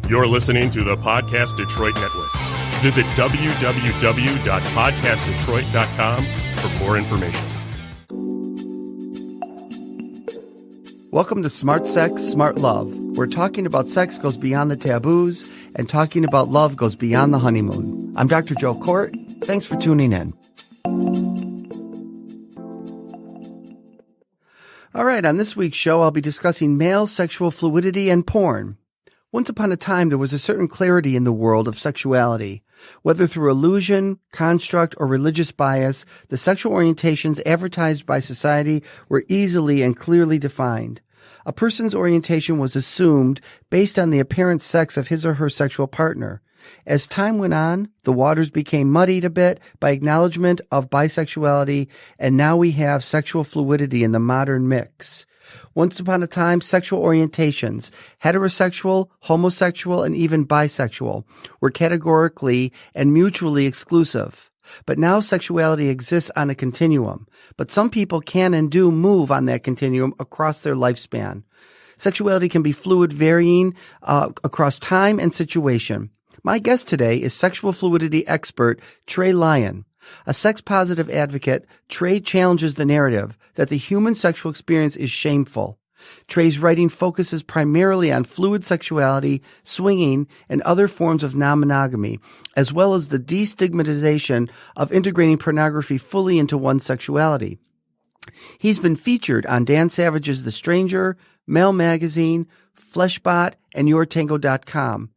You're listening to the Podcast Detroit Network. Visit www.podcastdetroit.com for more information. Welcome to Smart Sex, Smart Love, where talking about sex goes beyond the taboos and talking about love goes beyond the honeymoon. I'm Dr. Joe Court. Thanks for tuning in. All right, on this week's show, I'll be discussing male sexual fluidity and porn. Once upon a time, there was a certain clarity in the world of sexuality. Whether through illusion, construct, or religious bias, the sexual orientations advertised by society were easily and clearly defined. A person's orientation was assumed based on the apparent sex of his or her sexual partner. As time went on, the waters became muddied a bit by acknowledgement of bisexuality, and now we have sexual fluidity in the modern mix. Once upon a time, sexual orientations, heterosexual, homosexual, and even bisexual, were categorically and mutually exclusive. But now sexuality exists on a continuum, but some people can and do move on that continuum across their lifespan. Sexuality can be fluid, varying across time and situation. My guest today is sexual fluidity expert Trey Lyon. A sex-positive advocate, Trey challenges the narrative that the human sexual experience is shameful. Trey's writing focuses primarily on fluid sexuality, swinging, and other forms of non-monogamy, as well as the de-stigmatization of integrating pornography fully into one's sexuality. He's been featured on Dan Savage's The Stranger, Male Magazine, Fleshbot, and YourTango.com.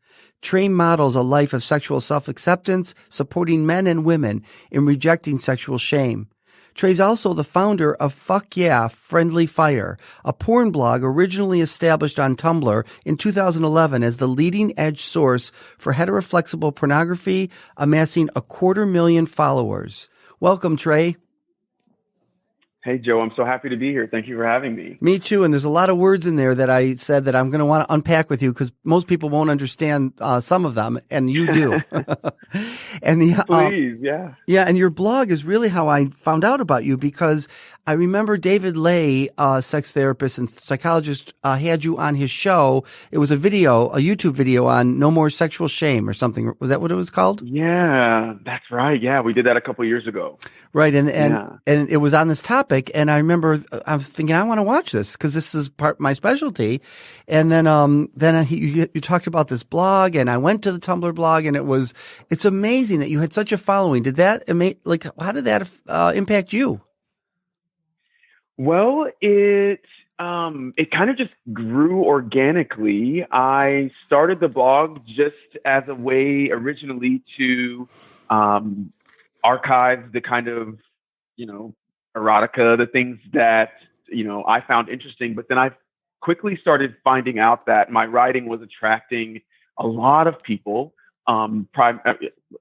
Trey models a life of sexual self-acceptance, supporting men and women in rejecting sexual shame. Trey's also the founder of Fuck Yeah, Friendly Fire, a porn blog originally established on Tumblr in 2011 as the leading edge source for heteroflexible pornography, amassing 250,000 followers. Welcome, Trey. Hey, Joe, I'm so happy to be here. Thank you for having me. Me too. And there's a lot of words in there that I said that I'm going to want to unpack with you because most people won't understand some of them, and you do. And Please, yeah. Yeah, and your blog is really how I found out about you because I remember David Lay, sex therapist and psychologist, had you on his show. It was a YouTube video on no more sexual shame or something. Was that what it was called? Yeah, that's right. Yeah, we did that a couple years ago. Right, and it was on this topic, and I remember I was thinking I want to watch this because this is my specialty. And then you talked about this blog, and I went to the Tumblr blog, and it's amazing that you had such a following. How did that impact you? Well, it kind of just grew organically. I started the blog just as a way originally to archive the kind of, erotica, the things that, I found interesting. But then I quickly started finding out that my writing was attracting a lot of people,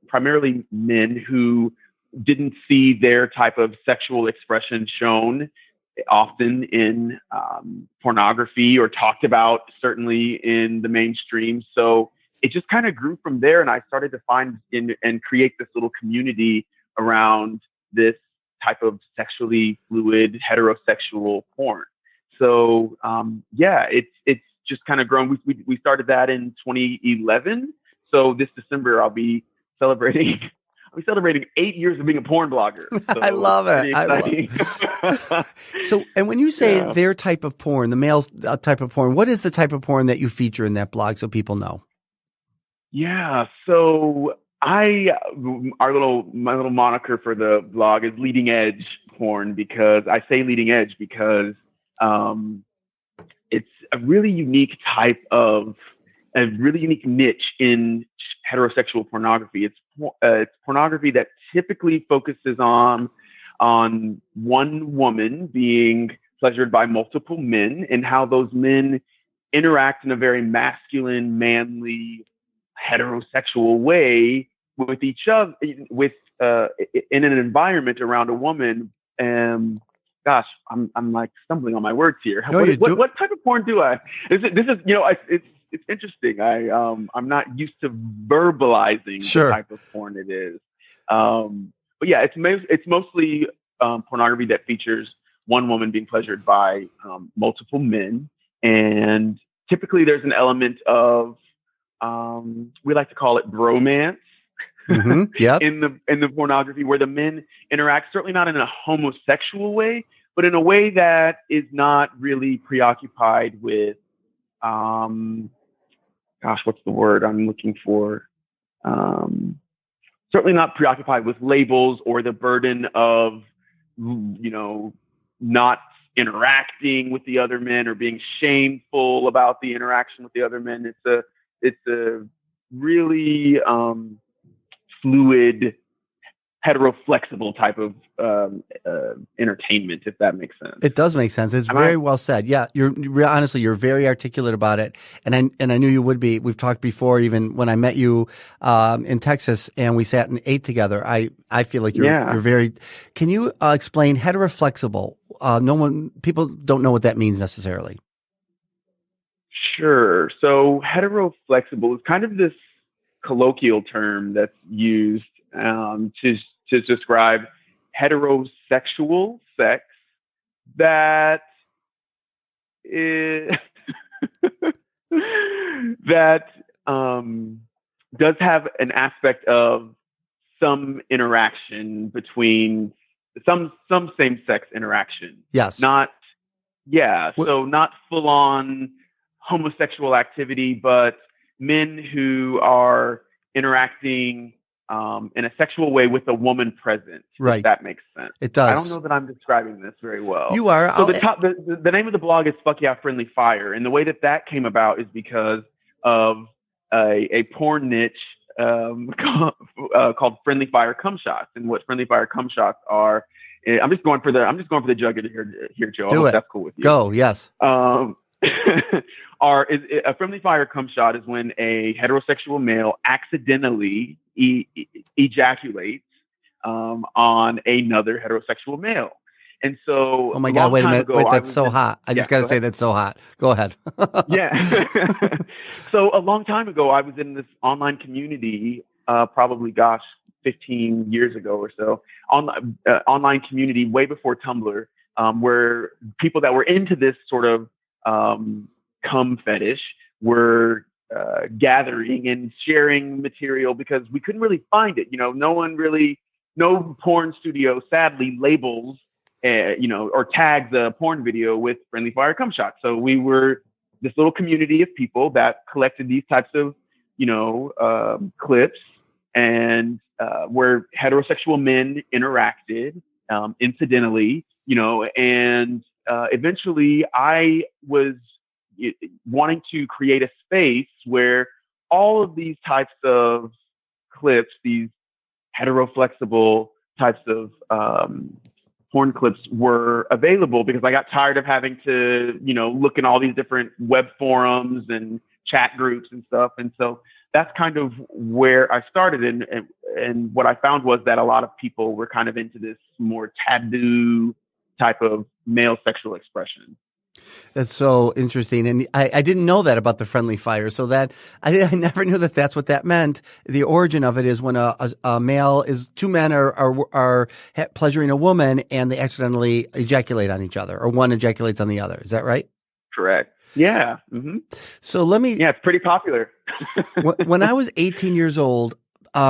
primarily men who didn't see their type of sexual expression shown often in pornography or talked about certainly in the mainstream. So it just kind of grew from there. And I started to find and create this little community around this type of sexually fluid heterosexual porn. So it's just kind of grown. We started that in 2011. So this December I'll be celebrating 8 years of being a porn blogger. So I love it. So, and when you say their type of porn, the male type of porn, what is the type of porn that you feature in that blog so people know? Yeah. So my little moniker for the blog is leading edge porn, because I say leading edge because it's a really unique niche in heterosexual pornography. It's pornography that typically focuses on one woman being pleasured by multiple men and how those men interact in a very masculine, manly, heterosexual way with each other, in an environment around a woman. Gosh, I'm like stumbling on my words here. No, what type of porn do I? It's interesting. I'm not used to verbalizing the type of porn it is. But yeah, it's mostly pornography that features one woman being pleasured by multiple men, and typically there's an element of we like to call it bromance. Yep. in the pornography, where the men interact, certainly not in a homosexual way, but in a way that is not really preoccupied with, what's the word I'm looking for? Certainly not preoccupied with labels or the burden of, not interacting with the other men or being shameful about the interaction with the other men. It's a really fluid, heteroflexible type of entertainment, if that makes sense. It does make sense. It's very well said. Yeah, honestly, you're very articulate about it, and I knew you would be. We've talked before, even when I met you in Texas, and we sat and ate together. I feel like you're very. Can you explain heteroflexible? People don't know what that means necessarily. Sure. So heteroflexible is kind of this colloquial term that's used to describe heterosexual sex that is that does have an aspect of some interaction between some same-sex interaction. Yes. So not full-on homosexual activity, but men who are interacting in a sexual way with a woman present. Right. If that makes sense. It does. I don't know that I'm describing this very well. You are. So the name of the blog is Fuck Yeah Friendly Fire. And the way that came about is because of a porn niche called Friendly Fire Cum Shots. And what Friendly Fire Cum Shots are, I'm just going for the jugular here, Joe. Do it. That's cool with you. Go. Yes. A friendly fire cum shot is when a heterosexual male accidentally ejaculates on another heterosexual male. And so, oh my God, wait a minute. Wait, that's so hot. I just got to say ahead. That's so hot. Go ahead. Yeah. So a long time ago, I was in this online community, probably, 15 years ago or so, online community way before Tumblr, where people that were into this sort of cum fetish were gathering and sharing material because we couldn't really find it. No porn studio sadly labels, or tags a porn video with friendly fire cum shot. So we were this little community of people that collected these types of, clips, and where heterosexual men interacted incidentally, and eventually I was wanting to create a space where all of these types of clips, these heteroflexible types of porn clips, were available, because I got tired of having to, look in all these different web forums and chat groups and stuff. And so that's kind of where I started. And what I found was that a lot of people were kind of into this more taboo type of male sexual expression. That's so interesting. And I didn't know that about the friendly fire. So that I never knew that that's what that meant. The origin of it is when a male two men are pleasuring a woman and they accidentally ejaculate on each other, or one ejaculates on the other. Is that right? Correct. Yeah. Mm-hmm. So it's pretty popular. When I was 18 years old,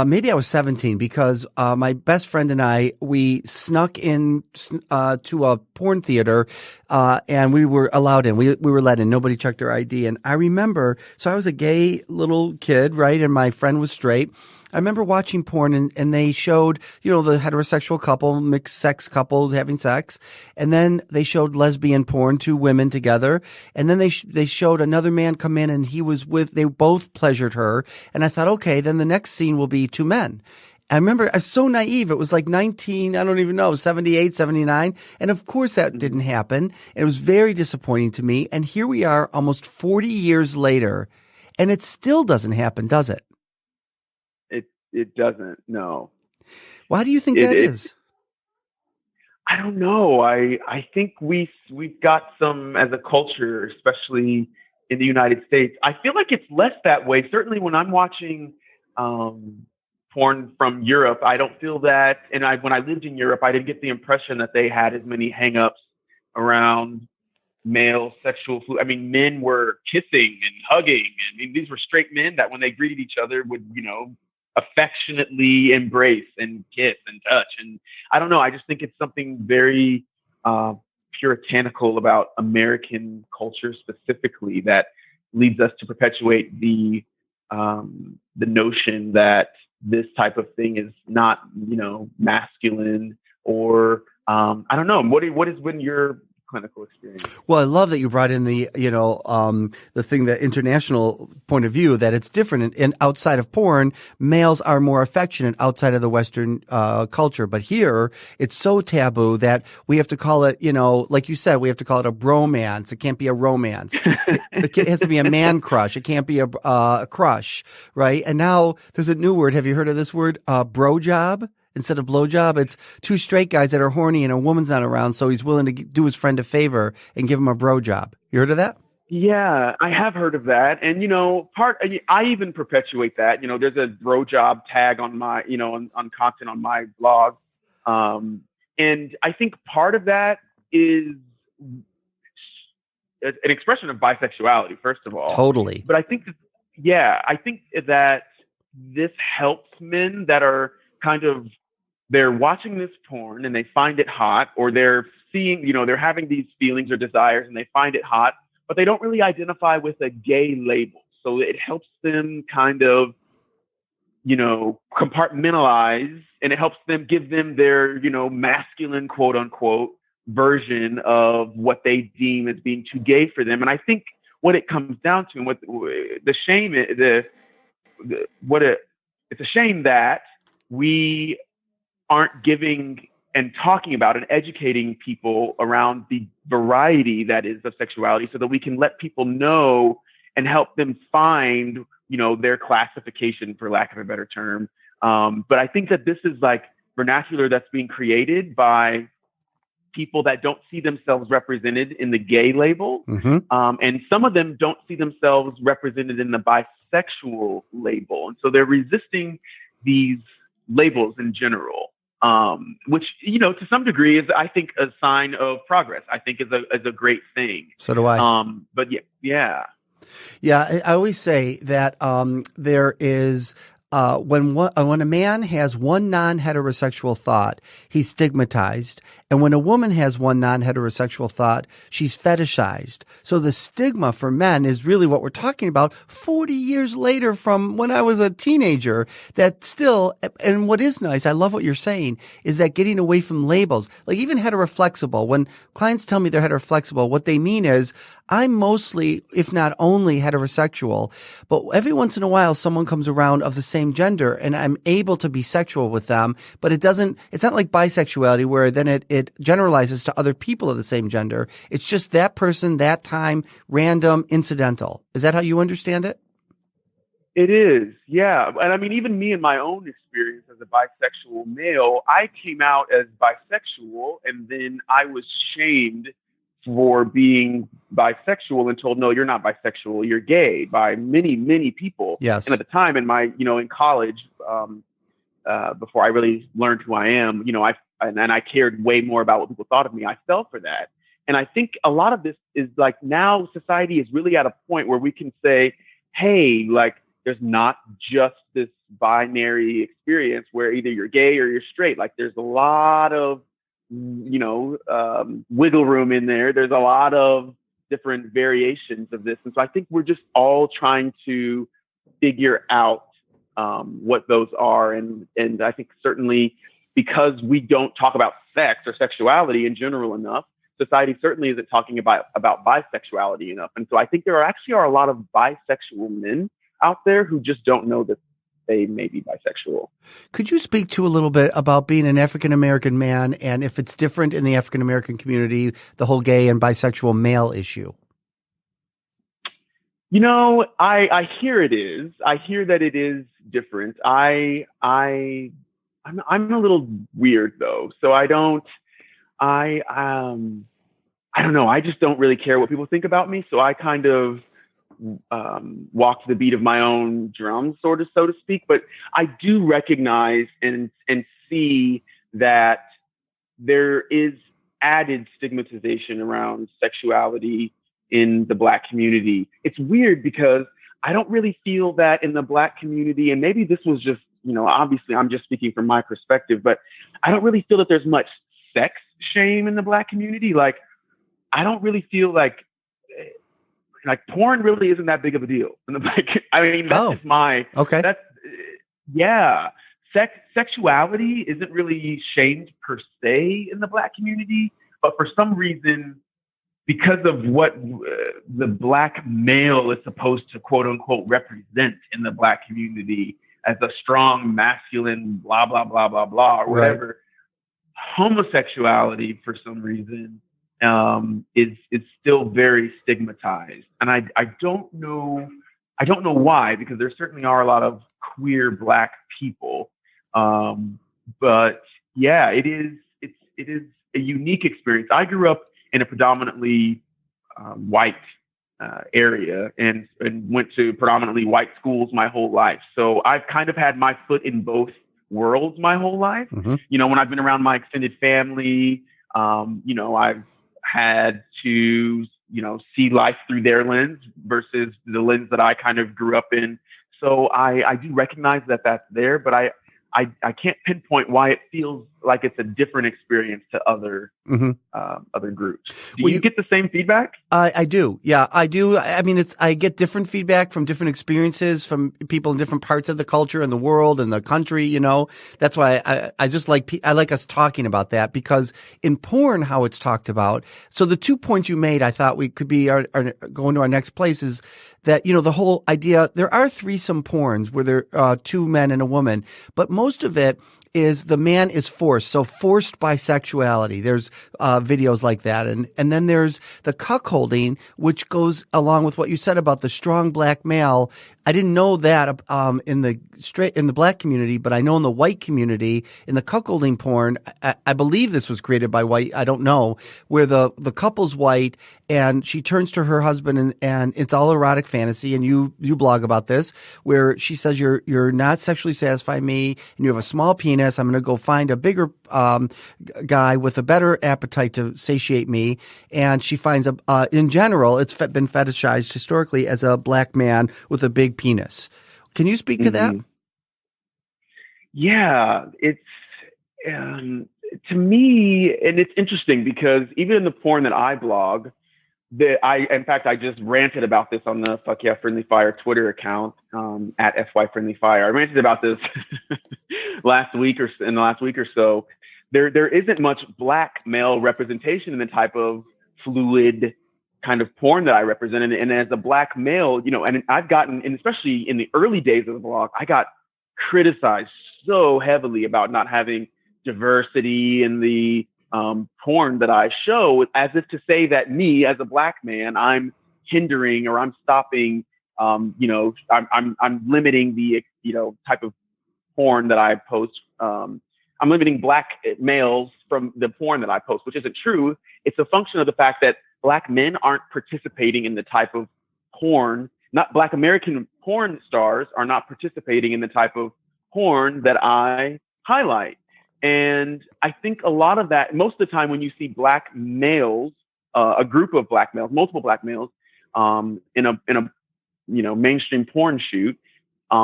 maybe I was 17, because my best friend and we snuck in to a porn theater, and we were allowed in. We were let in. Nobody checked their ID. And I remember, so I was a gay little kid, right? And my friend was straight. I remember watching porn, and they showed, the heterosexual couple, mixed sex couple having sex. And then they showed lesbian porn, two women together. And then they showed another man come in, and they both pleasured her. And I thought, okay, then the next scene will be two men. I remember I was so naive. It was like 78, 79. And of course that didn't happen. It was very disappointing to me. And here we are almost 40 years later, and it still doesn't happen, does it? It doesn't. No. Why do you think that is? I don't know. I think we've got some, as a culture, especially in the United States. I feel like it's less that way. Certainly when I'm watching porn from Europe, I don't feel that. And when I lived in Europe, I didn't get the impression that they had as many hangups around male sexual fluid. I mean, men were kissing and hugging. I mean, these were straight men that when they greeted each other would, affectionately embrace and kiss and touch. And I don't know. I just think it's something very puritanical about American culture specifically that leads us to perpetuate the notion that this type of thing is not, masculine or I don't know. What has been your clinical experience? Well, I love that you brought in the thing, the international point of view, that it's different. And outside of porn, males are more affectionate outside of the Western culture. But here, it's so taboo that we have to call it, like you said, we have to call it a bromance. It can't be a romance. It has to be a man crush. It can't be a crush, right? And now there's a new word. Have you heard of this word? Bro job? Instead of blowjob, it's two straight guys that are horny and a woman's not around, so he's willing to do his friend a favor and give him a bro job. You heard of that? Yeah, I have heard of that. And, I even perpetuate that. There's a bro job tag on my, on content on my blog. And I think part of that is an expression of bisexuality, first of all. Totally. But I think that this helps men that are kind of, they're watching this porn and they find it hot, or they're seeing, they're having these feelings or desires and they find it hot, but they don't really identify with a gay label. So it helps them kind of, compartmentalize, and it helps them give them their, masculine, quote unquote, version of what they deem as being too gay for them. And I think what it comes down to, and what the shame, it's a shame that we aren't giving and talking about and educating people around the variety that is of sexuality, so that we can let people know and help them find, their classification, for lack of a better term. But I think that this is like vernacular that's being created by people that don't see themselves represented in the gay label. Mm-hmm. And some of them don't see themselves represented in the bisexual label. And so they're resisting these labels in general. Which, to some degree is, I think, a sign of progress. I think is a great thing. So do I. But yeah. Yeah. I always say that, there is, when a man has one non-heterosexual thought, he's stigmatized. And when a woman has one non-heterosexual thought, she's fetishized. So the stigma for men is really what we're talking about 40 years later from when I was a teenager. That still, and what is nice, I love what you're saying, is that getting away from labels. Like even heteroflexible, when clients tell me they're heteroflexible, what they mean is, I'm mostly, if not only, heterosexual, but every once in a while someone comes around of the same gender and I'm able to be sexual with them, but it's not like bisexuality where then it generalizes to other people of the same gender. It's just that person, that time, random, incidental. Is that how you understand it? It is, yeah. And I mean, even me in my own experience as a bisexual male, I came out as bisexual and then I was shamed for being bisexual and told, no, you're not bisexual, you're gay, by many, many people. Yes. And at the time in my, in college, before I really learned who I am, I cared way more about what people thought of me. I fell for that. And I think a lot of this is like, now society is really at a point where we can say, hey, like, there's not just this binary experience where either you're gay or you're straight. Like there's a lot of, wiggle room in there. There's a lot of different variations of this. And so I think we're just all trying to figure out what those are. And I think certainly because we don't talk about sex or sexuality in general enough, society certainly isn't talking about bisexuality enough. And so I think there actually are a lot of bisexual men out there who just don't know that they may be bisexual. Could you speak to a little bit about being an African-American man and if it's different in the African-American community, the whole gay and bisexual male issue? I hear it is. I hear that it is different. I'm a little weird though. So I don't know. I just don't really care what people think about me. So I kind of walk to the beat of my own drum, sort of, so to speak. But I do recognize and see that there is added stigmatization around sexuality in the Black community. It's weird because I don't really feel that in the Black community, and maybe this was just, obviously I'm just speaking from my perspective, but I don't really feel that there's much sex shame in the Black community. Like, I don't really feel like porn really isn't that big of a deal in the Black. I mean, that's just my, okay. Yeah. Sexuality isn't really shamed per se in the Black community, but for some reason, because of what the Black male is supposed to quote unquote represent in the Black community as a strong, masculine, blah, blah, blah, blah, blah, or whatever, right. Homosexuality for some reason is still very stigmatized. And I don't know why, because there certainly are a lot of queer Black people. But yeah, it is a unique experience. I grew up in a predominantly white area and went to predominantly white schools my whole life. So I've kind of had my foot in both worlds my whole life. Mm-hmm. When I've been around my extended family, I've had to, see life through their lens versus the lens that I kind of grew up in. So I do recognize that that's there, but I can't pinpoint why it feels like it's a different experience to other other groups. Do you get the same feedback? I do. Yeah, I do. I mean, I get different feedback from different experiences from people in different parts of the culture and the world and the country. That's why I like us talking about that, because in porn, how it's talked about. So the 2 points you made, I thought we could be going to our next place is that, the whole idea, there are threesome porns where there are 2 men and a woman, but most of it is the man is forced. So forced by sexuality. There's videos like that. And then there's the cuckolding, which goes along with what you said about the strong Black male. I didn't know that in the Black community, but I know in the white community, in the cuckolding porn, I believe this was created by white, I don't know, where the couple's white and she turns to her husband and it's all erotic fantasy, and you blog about this, where she says you're not sexually satisfying me and you have a small penis. I'm going to go find a bigger guy with a better appetite to satiate me. And she finds in general, it's been fetishized historically as a Black man with a big penis. Can you speak to that? Yeah, it's to me, and it's interesting because even in the porn that I blog, in fact, I just ranted about this on the Fuck Yeah Friendly Fire Twitter account at FY Friendly Fire. I ranted about this in the last week or so. There isn't much Black male representation in the type of fluid kind of porn that I represented. And as a Black male, and I've gotten, and especially in the early days of the blog, I got criticized so heavily about not having diversity in the porn that I show, as if to say that me as a Black man, I'm hindering or I'm stopping, I'm limiting the, type of porn that I post. I'm limiting Black males from the porn that I post, which isn't true. It's a function of the fact that Black men aren't participating in the type of porn, not Black American porn stars are not participating in the type of porn that I highlight. And I think a lot of that, most of the time when you see Black males, a group of Black males, multiple Black males, in a mainstream porn shoot, they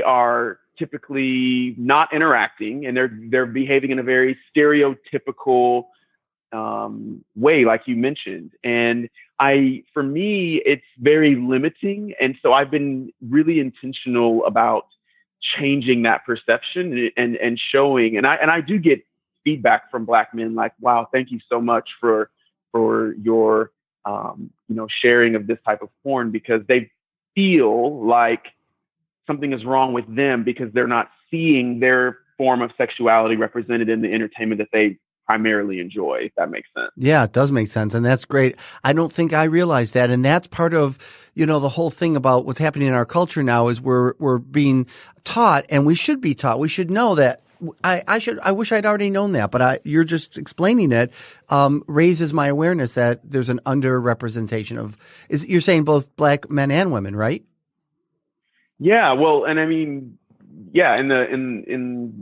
are typically not interacting, and they're behaving in a very stereotypical way, like you mentioned. And for me, it's very limiting. And so I've been really intentional about changing that perception and showing, and I do get feedback from Black men like, wow, thank you so much for your sharing of this type of porn, because they feel like something is wrong with them because they're not seeing their form of sexuality represented in the entertainment that they primarily enjoy, if that makes sense. Yeah, it does make sense. And that's great. I don't think I realized that. And that's part of, the whole thing about what's happening in our culture now is we're being taught, and we should be taught. We should know that. I wish I'd already known that, but you're just explaining it, raises my awareness that there's an underrepresentation you're saying both Black men and women, right? Yeah. Well, and I mean, yeah, in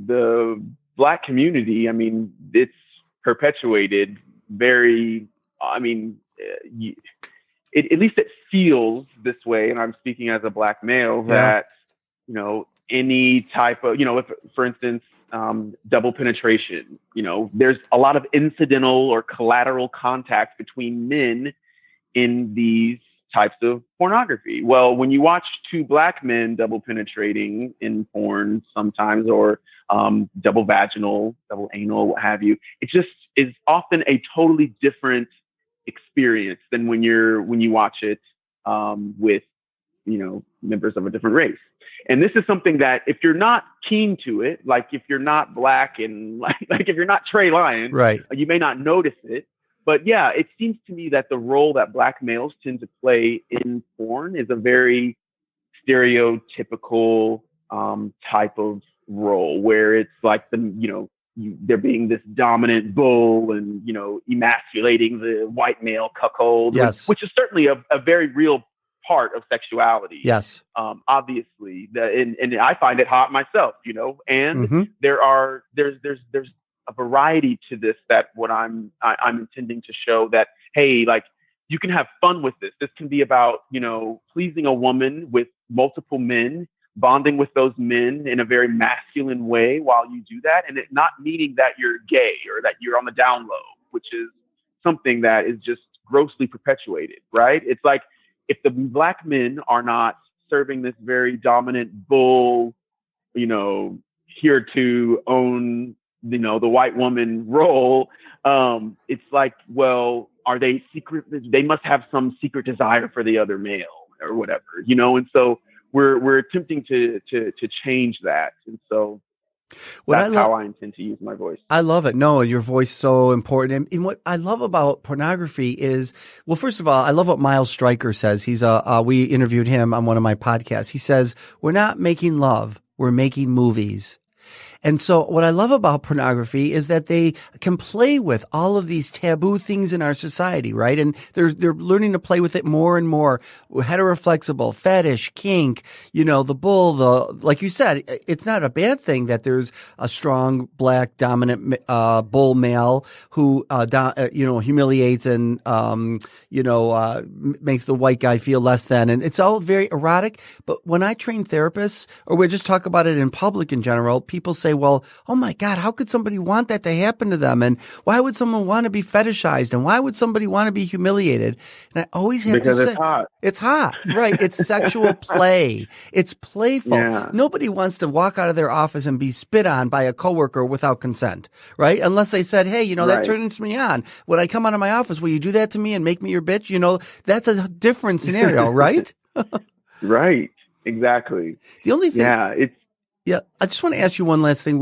the Black community, I mean, it's perpetuated very, I mean, at least it feels this way. And I'm speaking as a Black male that, you know, any type of, you know, if, for instance, double penetration, you know, there's a lot of incidental or collateral contact between men in these types of pornography. Well, when you watch two Black men double penetrating in porn sometimes, or double vaginal, double anal, what have you, it just is often a totally different experience than when you watch it with, you know, members of a different race. And this is something that if you're not keen to it, like if you're not Black and like if you're not Trey Lyon, right, you may not notice it. But yeah, it seems to me that the role that Black males tend to play in porn is a very stereotypical type of role, where it's like they're being this dominant bull and, you know, emasculating the white male cuckold, yes, which is certainly a very real part of sexuality. yes, obviously, and I find it hot myself, you know. And there's a variety to this that what I'm intending to show that, hey, like, you can have fun with this. This can be about, you know, pleasing a woman with multiple men, bonding with those men in a very masculine way while you do that, and it not meaning that you're gay or that you're on the down low, which is something that is just grossly perpetuated, right? It's like, if the Black men are not serving this very dominant bull, you know, here to own, you know, the white woman role, it's like, well, are they secret? They must have some secret desire for the other male or whatever, you know. And so we're attempting to change that. And so that's how I intend to use my voice. I love it. No, your voice is so important. And what I love about pornography is, well, first of all, I love what Miles Stryker says. He's we interviewed him on one of my podcasts. He says, we're not making love, we're making movies. And so what I love about pornography is that they can play with all of these taboo things in our society, right? And they're learning to play with it more and more. Heteroflexible, fetish, kink, you know, the bull, like you said, it's not a bad thing that there's a strong Black dominant bull male who humiliates and makes the white guy feel less than. And it's all very erotic. But when I train therapists, or we just talk about it in public in general, people say, well, oh my God, how could somebody want that to happen to them? And why would someone want to be fetishized? And why would somebody want to be humiliated? And I always have to say, it's hot. It's hot, right? It's sexual play. It's playful. Yeah. Nobody wants to walk out of their office and be spit on by a coworker without consent, right? Unless they said, hey, you know, that turns me on. When I come out of my office, will you do that to me and make me your bitch? You know, that's a different scenario, right? Right. Exactly. The only thing. Yeah. I just want to ask you one last thing.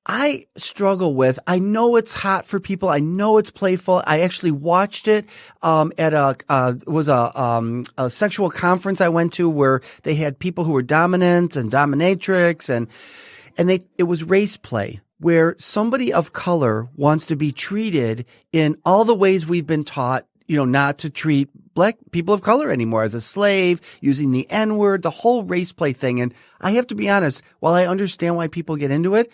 I struggle with, I know it's hot for people. I know it's playful. I actually watched it, at a sexual conference I went to where they had people who were dominant and dominatrix and it was race play, where somebody of color wants to be treated in all the ways we've been taught, you know, not to treat Black people of color anymore, as a slave, using the N-word, the whole race play thing. And I have to be honest, while I understand why people get into it,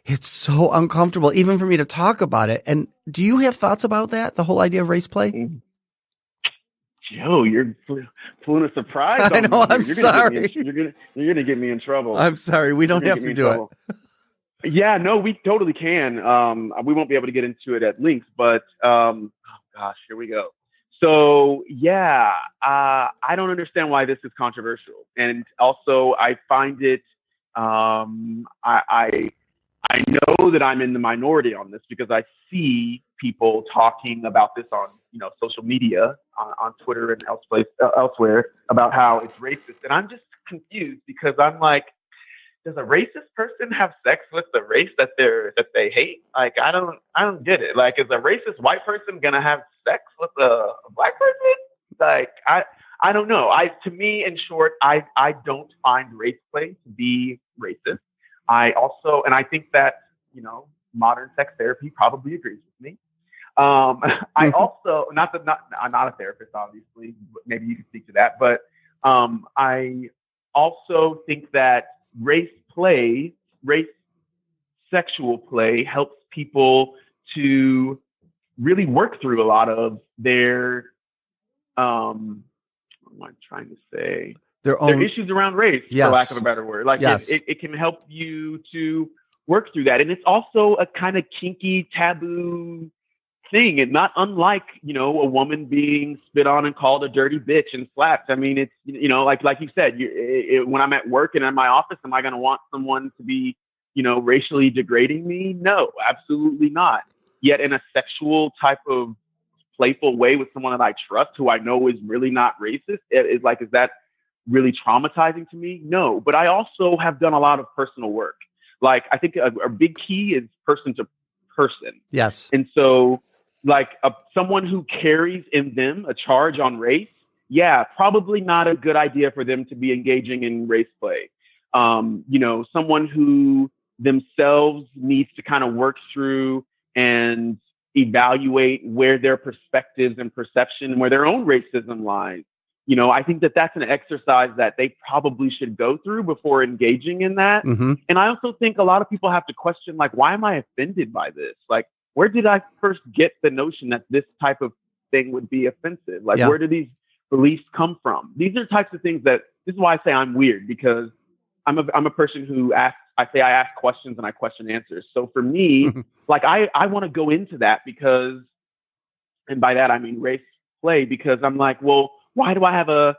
it's so uncomfortable, even for me to talk about it. And do you have thoughts about that, the whole idea of race play? Joe, you're pulling a surprise on I know, me. I'm sorry. You're gonna get me in trouble. I'm sorry, we don't have to do it. Yeah, no, we totally can. We won't be able to get into it at length, but oh gosh, here we go. So yeah, I don't understand why this is controversial, and also I find it. I know that I'm in the minority on this because I see people talking about this on, you know, social media, on Twitter and elsewhere about how it's racist, and I'm just confused because I'm like, does a racist person have sex with the race that they hate? Like, I don't get it. Like, is a racist white person gonna have sex with a Black person? Like, I don't know. To me, in short, I don't find race play to be racist. I think that, you know, modern sex therapy probably agrees with me. I also, I'm not a therapist, obviously, but maybe you can speak to that. But I also think that race sexual play helps people to really work through a lot of their, what am I trying to say? Their issues around race, yes. for lack of a better word. Like yes. it can help you to work through that. And it's also a kind of kinky, taboo thing, and not unlike, a woman being spit on and called a dirty bitch and slapped. I mean, it's, like you said, when I'm at work and in my office, am I going to want someone to be, racially degrading me? No, absolutely not. Yet in a sexual type of playful way with someone that I trust, who I know is really not racist, is that really traumatizing to me? No, but I also have done a lot of personal work. Like, I think a big key is person to person. Yes. And so, like, someone who carries in them a charge on race, probably not a good idea for them to be engaging in race play. Someone who themselves needs to kind of work through and evaluate where their perspectives and perception and where their own racism lies. I think that's an exercise that they probably should go through before engaging in that. Mm-hmm. And I also think a lot of people have to question, like, why am I offended by this? Like, where did I first get the notion that this type of thing would be offensive? Like, where do these beliefs come from? These are types of things this is why I say I'm weird, because I'm a person who I ask questions and I question answers. So for me, like, I want to go into that because, and by that I mean race play, because I'm like, well, why do I have a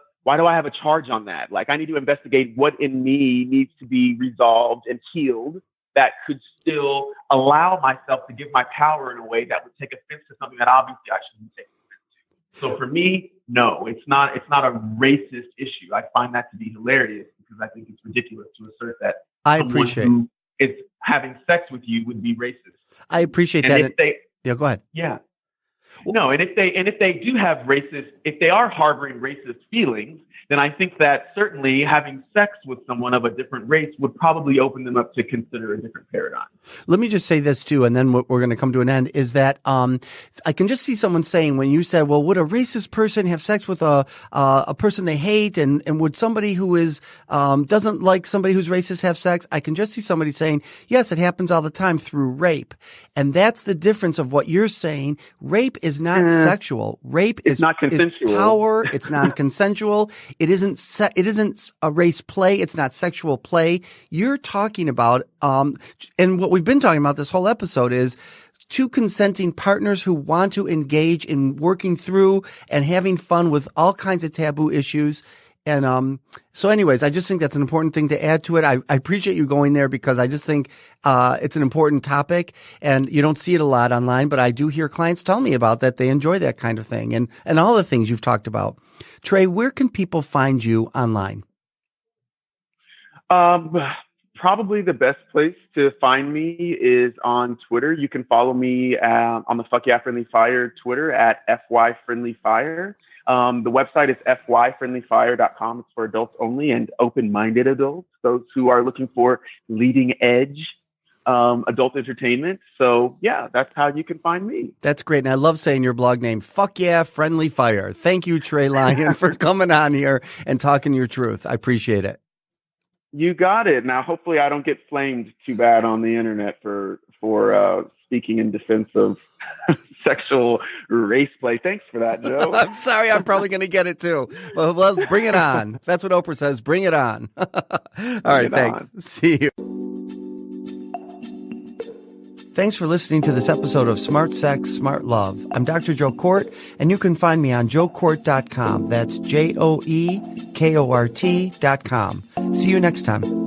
charge on that? Like, I need to investigate what in me needs to be resolved and healed that could still allow myself to give my power in a way that would take offense to something that obviously I shouldn't take offense to. So for me, no, it's not a racist issue. I find that to be hilarious, because I think it's ridiculous to assert that someone who is having sex with you would be racist. I appreciate that. Go ahead. Yeah. No, and if they are harboring racist feelings, then I think that certainly having sex with someone of a different race would probably open them up to consider a different paradigm. Let me just say this too, and then we're going to come to an end, is that I can just see someone saying, when you said, well, would a racist person have sex with a person they hate, and would somebody who is doesn't like somebody who's racist have sex? I can just see somebody saying, yes, it happens all the time through rape. And that's the difference of what you're saying. Rape is not sexual. Rape is not consensual. Is power. It's non-consensual. It isn't a race play. It's not sexual play. You're talking about, and what we've been talking about this whole episode is two consenting partners who want to engage in working through and having fun with all kinds of taboo issues. And so anyways, I just think that's an important thing to add to it. I appreciate you going there, because I just think it's an important topic, and you don't see it a lot online, but I do hear clients tell me about that. They enjoy that kind of thing, and all the things you've talked about. Trey, where can people find you online? Probably the best place to find me is on Twitter. You can follow me on the Fuck Yeah Friendly Fire Twitter at FYFriendlyFire. The website is fyfriendlyfire.com. It's for adults only and open-minded adults, those who are looking for leading edge adult entertainment. So yeah, that's how you can find me. That's great. And I love saying your blog name, Fuck Yeah Friendly Fire. Thank you, Trey Lyon, for coming on here and talking your truth. I appreciate it. You got it. Now, hopefully I don't get flamed too bad on the internet for speaking in defense of sexual race play. Thanks for that, Joe. I'm sorry. I'm probably going to get it too. Well, let's bring it on. That's what Oprah says. Bring it on. All right. Thanks. See you. Thanks for listening to this episode of Smart Sex, Smart Love. I'm Dr. Joe Kort, and you can find me on joekort.com. That's JOEKORT.com. See you next time.